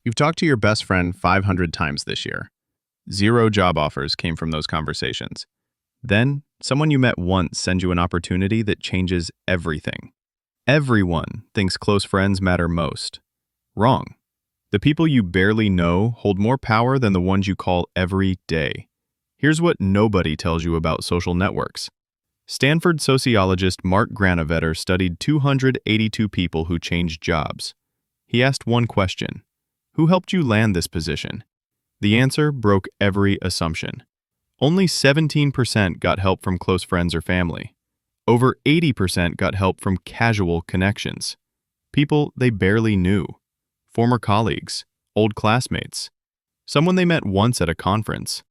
You've talked to your best friend 500 times this year. Zero job offers came from those conversations. Then, someone you met once sends you an opportunity that changes everything. Everyone thinks close friends matter most. Wrong. The people you barely know hold more power than the ones you call every day. Here's what nobody tells you about social networks. Stanford sociologist Mark Granovetter studied 282 people who changed jobs. He asked one question: who helped you land this position? The answer broke every assumption. Only 17% got help from close friends or family. Over 80% got help from casual connections. People they barely knew. Former colleagues, old classmates, someone they met once at a conference.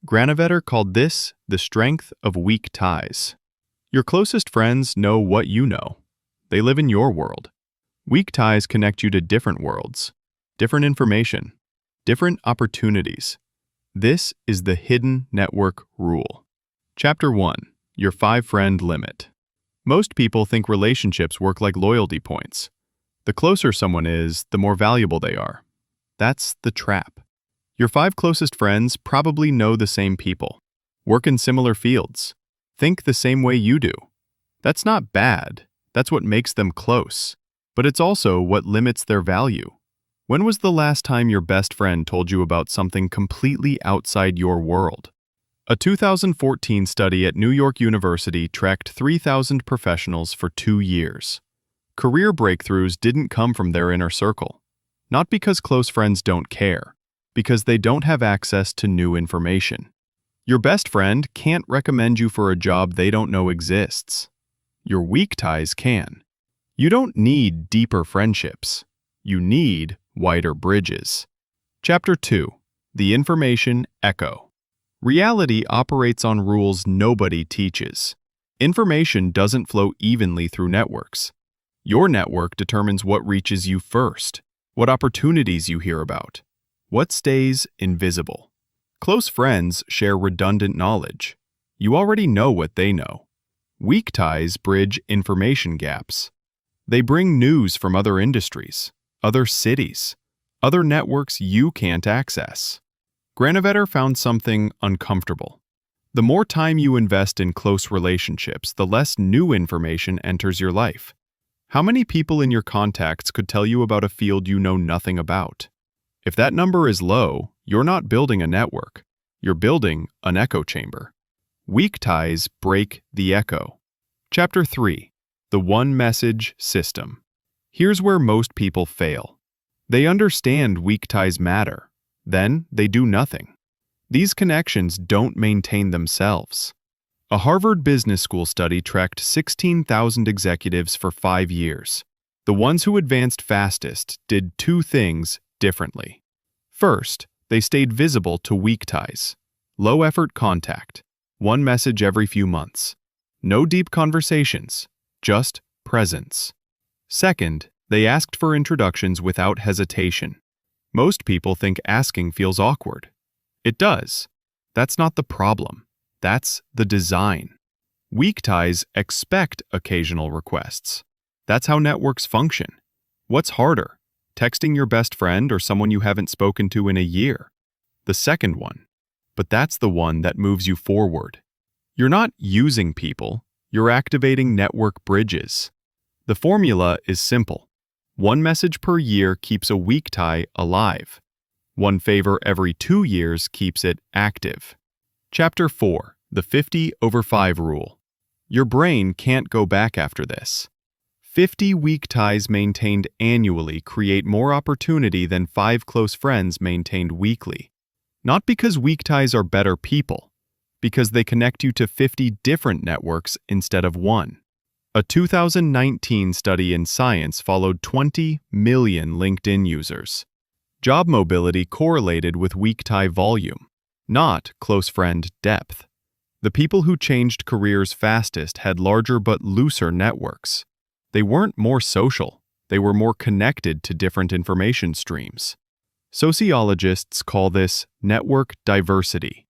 Granovetter called this the strength of weak ties. Your closest friends know what you know. They live in your world. Weak ties connect you to different worlds, different information, different opportunities. This is the hidden network rule. Chapter 1. Your 5-friend limit. Most people think relationships work like loyalty points. The closer someone is, the more valuable they are. That's the trap. Your 5 closest friends probably know the same people, work in similar fields, think the same way you do. That's not bad. That's what makes them close. But it's also what limits their value. When was the last time your best friend told you about something completely outside your world? A 2014 study at New York University tracked 3,000 professionals for 2 years. Career breakthroughs didn't come from their inner circle. Not because close friends don't care, because they don't have access to new information. Your best friend can't recommend you for a job they don't know exists. Your weak ties can. You don't need deeper friendships. You need wider bridges. Chapter 2. The Information Echo. Reality operates on rules nobody teaches. Information doesn't flow evenly through networks. Your network determines what reaches you first, what opportunities you hear about, what stays invisible. Close friends share redundant knowledge. You already know what they know. Weak ties bridge information gaps. They bring news from other industries, other cities, other networks you can't access. Granovetter found something uncomfortable. The more time you invest in close relationships, the less new information enters your life. How many people in your contacts could tell you about a field you know nothing about? If that number is low, you're not building a network. You're building an echo chamber. Weak ties break the echo. Chapter 3. The one-message system. Here's where most people fail. They understand weak ties matter. Then they do nothing. These connections don't maintain themselves. A Harvard Business School study tracked 16,000 executives for 5 years. The ones who advanced fastest did 2 things differently. First, they stayed visible to weak ties. Low-effort contact. One message every few months. No deep conversations, just presence. Second, they asked for introductions without hesitation. Most people think asking feels awkward. It does. That's not the problem. That's the design. Weak ties expect occasional requests. That's how networks function. What's harder, texting your best friend or someone you haven't spoken to in a year? The second one. But that's the one that moves you forward. You're not using people, you're activating network bridges. The formula is simple. One message per year keeps a weak tie alive. One favor every 2 years keeps it active. Chapter 4. The 50/5 rule. Your brain can't go back after this. 50 weak ties maintained annually create more opportunity than 5 close friends maintained weekly. Not because weak ties are better people, because they connect you to 50 different networks instead of one. A 2019 study in Science followed 20 million LinkedIn users. Job mobility correlated with weak tie volume, not close friend depth. The people who changed careers fastest had larger but looser networks. They weren't more social, they were more connected to different information streams. Sociologists call this network diversity.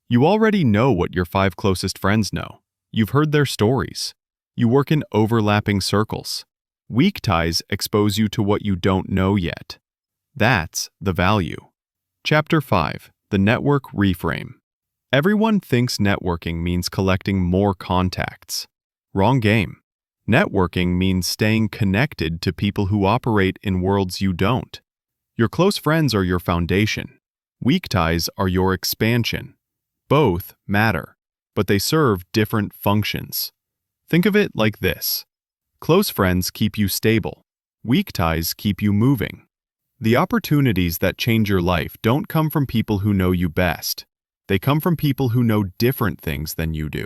You already know what your 5 closest friends know. You've heard their stories. You work in overlapping circles. Weak ties expose you to what you don't know yet. That's the value. Chapter 5. The Network Reframe. Everyone thinks networking means collecting more contacts. Wrong game. Networking means staying connected to people who operate in worlds you don't. Your close friends are your foundation. Weak ties are your expansion. Both matter, but they serve different functions. Think of it like this. Close friends keep you stable. Weak ties keep you moving. The opportunities that change your life don't come from people who know you best. They come from people who know different things than you do.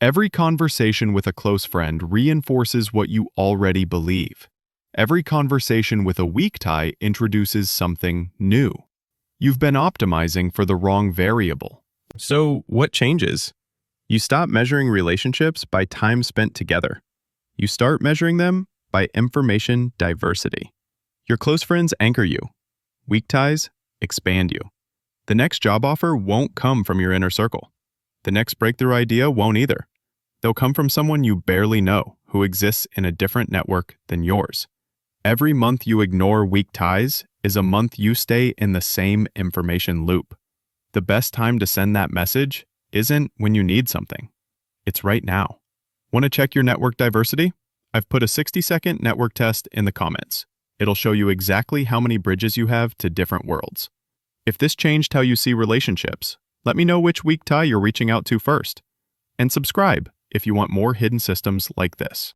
Every conversation with a close friend reinforces what you already believe. Every conversation with a weak tie introduces something new. You've been optimizing for the wrong variable. So, what changes? You stop measuring relationships by time spent together. You start measuring them by information diversity. Your close friends anchor you. Weak ties expand you. The next job offer won't come from your inner circle. The next breakthrough idea won't either. They'll come from someone you barely know who exists in a different network than yours. Every month you ignore weak ties is a month you stay in the same information loop. The best time to send that message isn't when you need something. It's right now. Want to check your network diversity? I've put a 60-second network test in the comments. It'll show you exactly how many bridges you have to different worlds. If this changed how you see relationships, let me know which weak tie you're reaching out to first. And subscribe if you want more hidden systems like this.